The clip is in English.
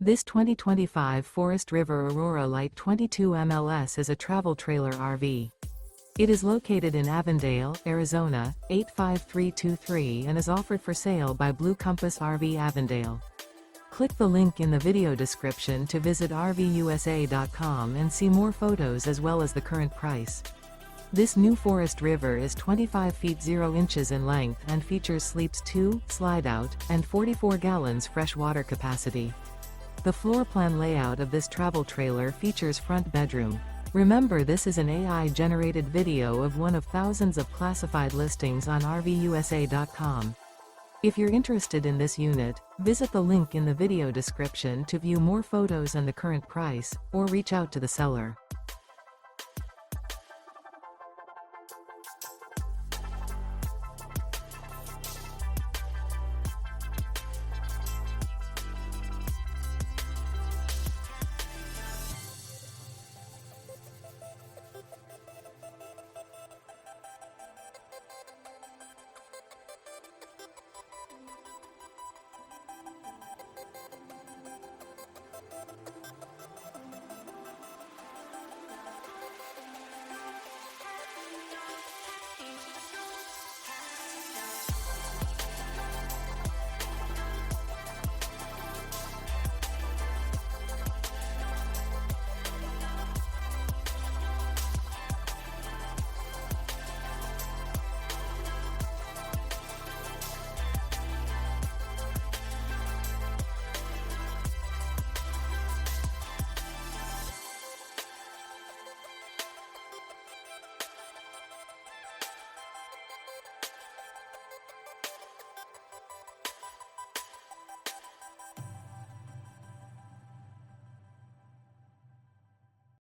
This 2025 Forest River Aurora Light 22 MLS is a travel trailer RV. It is located in Avondale, Arizona, 85323 and is offered for sale by Blue Compass RV Avondale. Click the link in the video description to visit RVUSA.com and see more photos as well as the current price. This new Forest River is 25 feet 0 inches in length and features sleeps 2, Slideout, and 44 gallons fresh water capacity. The floor plan layout of this travel trailer features front bedroom. Remember, this is an AI-generated video of one of thousands of classified listings on RVUSA.com. If you're interested in this unit, visit the link in the video description to view more photos and the current price, or reach out to the seller.